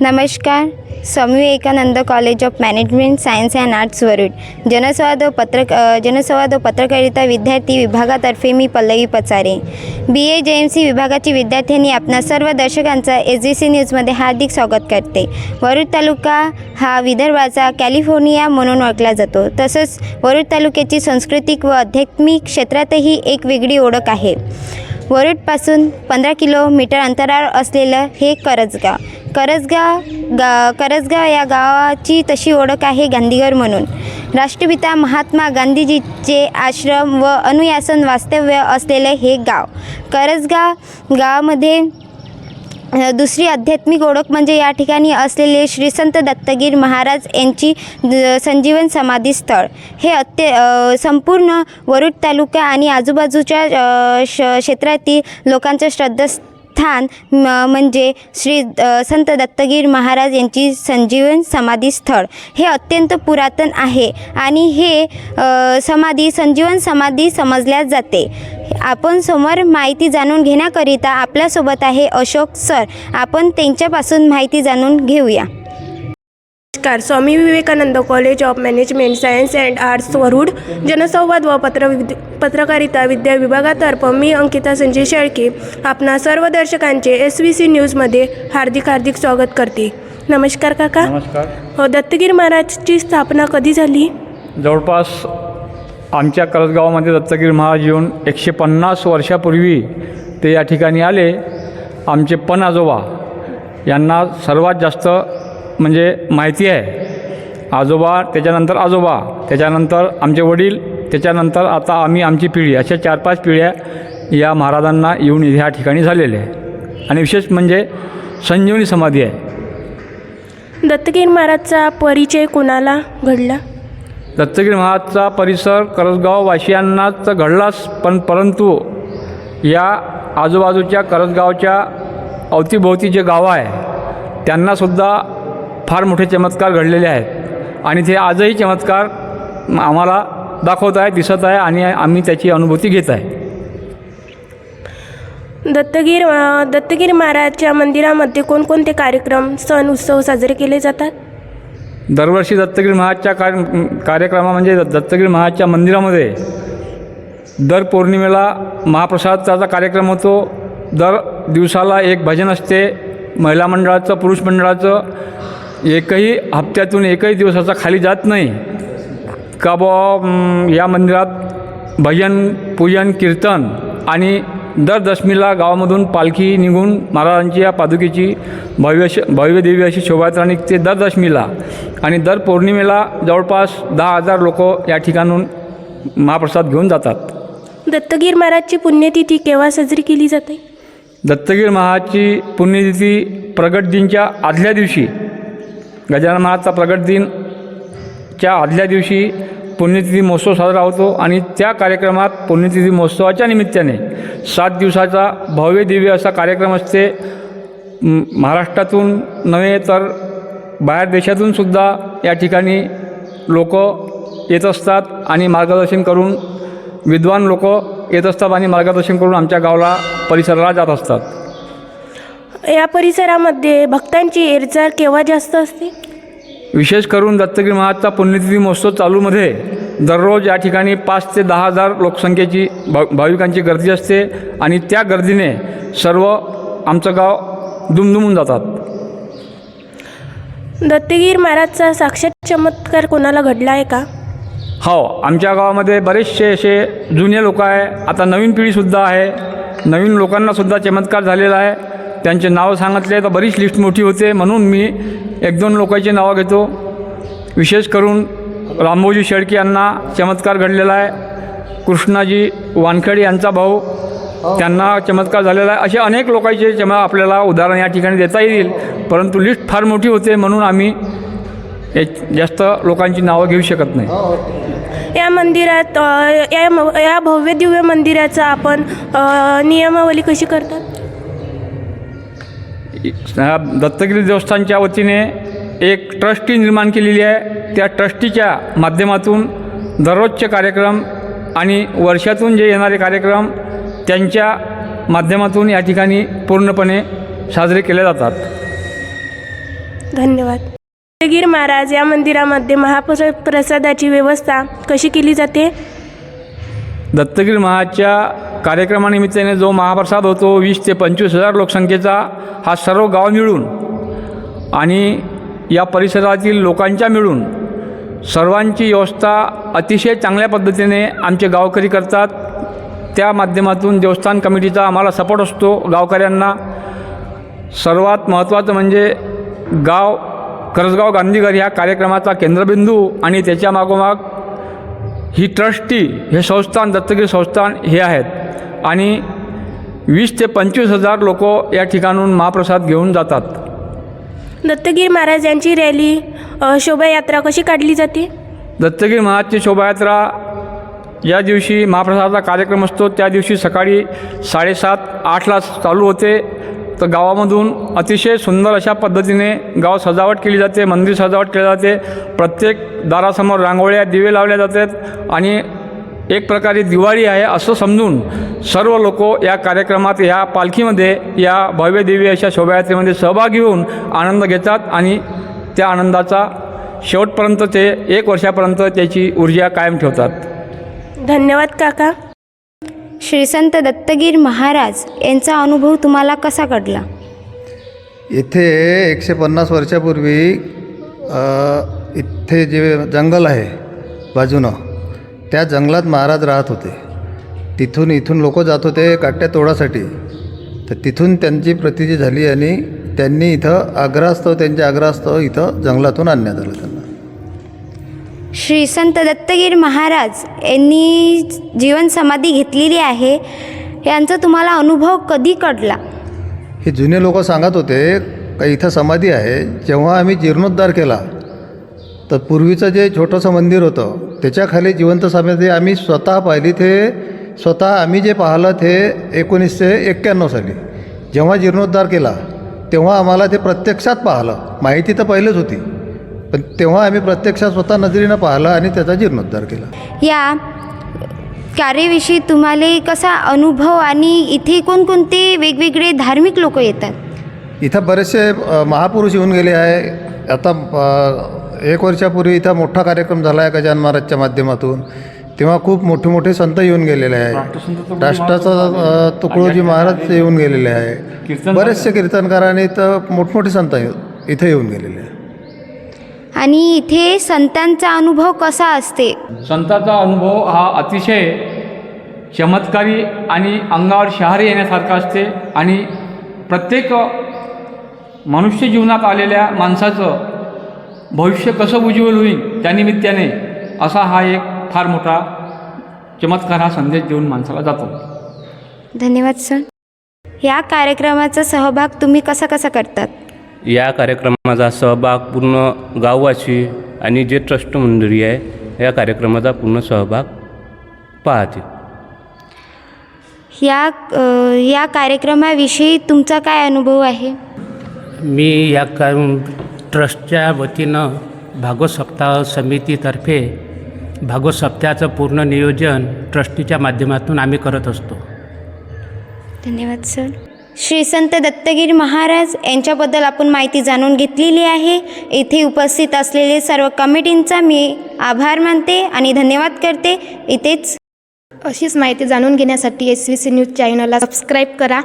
नमस्कार. Swami Vivekananda college of management science and arts Warud जनसंवाद व पत्रकारिता विद्यार्थी विभागातर्फे मी पल्लवी पचारे BA JMC विभागाची विद्यार्थ्यांनी आपणा सर्व दर्शकांचा SGC न्यूजमध्ये हार्दिक स्वागत करते. वरुड तालुका हा विदर्भाचा कॅलिफोर्निया म्हणून ओळखला जातो. तसंच वरुड तालुक्याची सांस्कृतिक व आध्यात्मिक क्षेत्रातही एक वेगळी ओळख आहे. वरुडपासून 15 किलोमीटर अंतरावर असलेलं हे करजगाव या गावाची तशी ओळख आहे गांधीघर म्हणून. राष्ट्रपिता महात्मा गांधीजीचे आश्रम व अनुयासन वास्तव्य असलेले हे गाव. करजगाव गावामध्ये दुसरी आध्यात्मिक ओळख म्हणजे या ठिकाणी असलेले श्री संत दत्तगीर महाराज यांची संजीवन समाधी स्थळ. हे संपूर्ण वरुड तालुका आणि आजूबाजूच्या क्षेत्रातील लोकांचं श्रद्धास्थान म्हणजे श्री संत दत्तगीर महाराज यांची संजीवन समाधी स्थळ हे अत्यंत पुरातन आहे आणि हे संजीवन समाधी समजल्या जाते. आपण समोर माहिती जाणून घेण्याकरिता आपल्यासोबत आहे अशोक सर. आपण त्यांच्यापासून माहिती जाणून घेऊया. नमस्कार. Swami Vivekananda college of management science and arts Warud जनसंवाद व पत्रकारिता विद्या विभागातर्फे मी अंकिता संजय शेळके आपणा सर्व दर्शकांचे SVC न्यूजमध्ये हार्दिक स्वागत करते. नमस्कार काका. नमस्कार. दत्तगीर महाराजची स्थापना कधी झाली? जवळपास आमच्या करजगावामध्ये दत्तगीर महाराज येऊन 150 वर्षापूर्वी ते या ठिकाणी आले. आमचे आजोबा यांना सर्वात जास्त म्हणजे माहिती आहे. आजोबा, त्याच्यानंतर आजोबा, त्याच्यानंतर आमचे वडील, त्याच्यानंतर आता आमची पिढी, अशा 4-5 पिढ्या या महाराजांना येऊन ह्या ठिकाणी झालेल्या आहे. आणि विशेष म्हणजे संजीवनी समाधी आहे. दत्तगीर महाराजचा परिचय कोणाला घडला? दत्तगीर महाराजचा परिसर करजगाववासियांनाच घडलाच, परंतु या आजूबाजूच्या करजगावच्या अवतीभोवती जे गावं आहे त्यांनासुद्धा फार मोठे चमत्कार घडलेले आहेत आणि ते आजही चमत्कार आम्हाला दाखवत आहे, दिसत आहे आणि आम्ही त्याची अनुभूती घेत आहे. दत्तगीर महाराजच्या मंदिरामध्ये कोणकोणते कार्यक्रम, सण, उत्सव साजरे केले जातात? दरवर्षी दत्तगीर महाराजच्या कार्यक्रमा म्हणजे दत्तगीर महाराजच्या मंदिरामध्ये दर पौर्णिमेला महाप्रसादाचा कार्यक्रम होतो. दर दिवसाला एक भजन असते. महिला मंडळाचं, पुरुष मंडळाचं एकही हप्त्यातून एकही दिवसाचा खाली जात नाही का या मंदिरात भजन, पूजन, कीर्तन आणि दर दशमीला गावामधून पालखी निघून महाराजांची या पादुकेची भव्य देवी अशी शोभायात्रा निघते दर दशमीला. आणि दर पौर्णिमेला जवळपास 10,000 लोक या ठिकाणून महाप्रसाद घेऊन जातात. दत्तगीर महाराजची पुण्यतिथी केव्हा साजरी केली जाते? दत्तगीर महाराजची पुण्यतिथी प्रगट दिनच्या आदल्या दिवशी, गजानन महाराजचा प्रगट दिनच्या आदल्या दिवशी पुण्यतिथी महोत्सव साजरा होतो आणि त्या कार्यक्रमात पुण्यतिथी महोत्सवाच्या निमित्ताने 7 दिवसाचा भव्य दिव्य असा कार्यक्रम असते. महाराष्ट्रातून नव्हे तर बाहेर देशातून सुद्धा या ठिकाणी लोक येत असतात आणि मार्गदर्शन करून, विद्वान लोक येत असतात आणि मार्गदर्शन करून आमच्या गावाला, परिसराला जात असतात. या परिसरामध्ये भक्तांची येरझार केव्हा जास्त असते? विशेष करून दत्तगीर महाराजचा पुण्यतिथी महोत्सव चालूमध्ये दररोज या ठिकाणी 5 ते 10,000 लोकसंख्येची भाविकांची गर्दी असते आणि त्या गर्दीने सर्व आमचं गाव दुमदुमून जातात. दत्तगीर महाराजचा साक्षात चमत्कार कोणाला घडला आहे का? हो, आमच्या गावामध्ये बरेचसे असे जुने लोक आहे. आता नवीन पिढीसुद्धा आहे. नवीन लोकांनासुद्धा चमत्कार झालेला आहे. त्यांचे नावं सांगितले तर बरीच लिस्ट मोठी होते, म्हणून मी 1-2 लोकांची नावं घेतो. विशेष करून रामभाऊजी शेळके यांना चमत्कार घडलेला आहे. कृष्णाजी वानखेडे यांचा भाऊ, त्यांना चमत्कार झालेला आहे. असे अनेक लोकांचे आपल्याला उदाहरण या ठिकाणी देता येईल, परंतु लिस्ट फार मोठी होते म्हणून आम्ही जास्त लोकांची नावं घेऊ शकत नाही. या मंदिरात या भव्य दिव्य मंदिराचा आपण नियमावली कशी करतात? दत्तगिरी देवस्थानच्या वतीने एक ट्रस्टी निर्माण केलेली आहे. त्या ट्रस्टीच्या माध्यमातून दररोजचे कार्यक्रम आणि वर्षातून जे येणारे कार्यक्रम त्यांच्या माध्यमातून या ठिकाणी पूर्णपणे साजरे केले जातात. धन्यवाद. दत्तगिरी महाराज या मंदिरामध्ये महाप्रसादाची व्यवस्था कशी केली जाते? दत्तगिरी महाराजच्या कार्यक्रमानिमित्ताने जो महाप्रसाद होतो 20 ते 25 हजार लोकसंख्येचा, हा सर्व गाव मिळून आणि या परिसरातील लोकांच्या मिळून सर्वांची व्यवस्था अतिशय चांगल्या पद्धतीने आमचे गावकरी करतात. त्या माध्यमातून देवस्थान कमिटीचा आम्हाला सपोर्ट असतो गावकऱ्यांना. सर्वात महत्त्वाचं म्हणजे गाव करसगाव गांधीघर ह्या कार्यक्रमाचा केंद्रबिंदू आणि त्याच्या मागोमाग ही ट्रस्टी हे संस्थान दत्तगिरी संस्थान हे आहेत आणि 20 ते 25 हजार लोक या ठिकाणून महाप्रसाद घेऊन जातात. दत्तगिरी महाराज यांची रॅली शोभायात्रा कशी काढली जाते? दत्तगिरी महाराजची शोभायात्रा ज्या दिवशी महाप्रसादाचा कार्यक्रम असतो त्या दिवशी सकाळी 7:30-8ला चालू होते. तर गावामधून अतिशय सुंदर अशा पद्धतीने गाव सजावट केली जाते, मंदिर सजावट केली जाते. प्रत्येक दारासमोर रांगोळ्या, दिवे लावले जातात आणि एक प्रकारे दिवाळी आहे असं समजून सर्व लोक या कार्यक्रमात, या पालखीमध्ये, या भव्य दिव्य अशा शोभायात्रेमध्ये सहभागी होऊन आनंद घेतात आणि त्या आनंदाचा शेवटपर्यंत ते 1 वर्षापर्यंत त्याची ऊर्जा कायम ठेवतात. धन्यवाद काका. श्री संत दत्तगिरी महाराज यांचा अनुभव तुम्हाला कसा घडला? इथे 150 वर्षापूर्वी इथे जे जंगल आहे बाजूनं, त्या जंगलात महाराज राहत होते. इथून लोक जात होते काट्या तोडासाठी. तर तिथून त्यांची प्रतीची झाली आणि त्यांनी इथं त्यांच्या आग्रहास्तव इथं जंगलातून आणण्यात आलं त्यांना. श्री संत दत्तगिरी महाराज यांनी जीवन समाधी घेतलेली आहे, यांचा तुम्हाला अनुभव कधी कळला? हे जुने लोक सांगत होते का इथं समाधी आहे. जेव्हा आम्ही जीर्णोद्धार केला तर पूर्वीचं जे छोटंसं मंदिर होतं त्याच्याखाली जिवंत समाधी आम्ही स्वतः पाहिली. स्वतः आम्ही जे पाहिलं ते 1991 साली जेव्हा जीर्णोद्धार केला तेव्हा आम्हाला ते प्रत्यक्षात पाहिलं. माहिती तर पहिलेच होती, पण तेव्हा आम्ही प्रत्यक्षात स्वतः नजरेनं पाहिलं आणि त्याचा जीर्णोद्धार केला. या कार्याविषयी तुम्हाला कसा अनुभव आणि इथे कोणकोणते वेगवेगळे धार्मिक लोक येतात? इथं बरेचसे महापुरुष येऊन गेले आहे. आता 1 वर्षापूर्वी इथं मोठा कार्यक्रम झाला आहे गजानन महाराजच्या माध्यमातून. तेव्हा खूप मोठे संत येऊन गेलेले आहे. राष्ट्राचा तुकडोजी महाराज येऊन गेलेले आहे. बरेचसे कीर्तनकारांनी तर मोठमोठे संत इथे येऊन गेलेले आहे. आणि इथे संतांचा अनुभव कसा असते? संतांचा अनुभव हा अतिशय चमत्कारी आणि अंगावर शहारे येण्यासारखा असते आणि प्रत्येक मनुष्य जीवनात आलेल्या माणसाचं भविष्य कसं उज्ज्वल होईल त्यानिमित्ताने असा हा एक फार मोठा चमत्कार हा संदेश देऊन माणसाला जातो. धन्यवाद सर. या कार्यक्रमाचा सहभाग तुम्ही कसा करतात? या कार्यक्रमाचा सहभाग पूर्ण गाववासी आणि जे ट्रस्ट मंडळी आहे या कार्यक्रमाचा पूर्ण सहभाग पाहते. या कार्यक्रमाविषयी तुमचा काय अनुभव आहे? मी या ट्रस्टच्या वतीनं भागवत सप्ताह समितीतर्फे भागवत सप्ताहाचं पूर्ण नियोजन ट्रस्टीच्या माध्यमातून आम्ही करत असतो. धन्यवाद सर. श्री संत दत्तगिरी महाराज यांच्याबद्दल आपण माहिती जाणून घेतलेली आहे. येथे उपस्थित असलेले सर्व कमिटींचा मी आभार मानते आणि धन्यवाद करते. इथेच अशीच माहिती जाणून घेण्यासाठी SVC न्यूज चॅनलला सबस्क्राईब करा.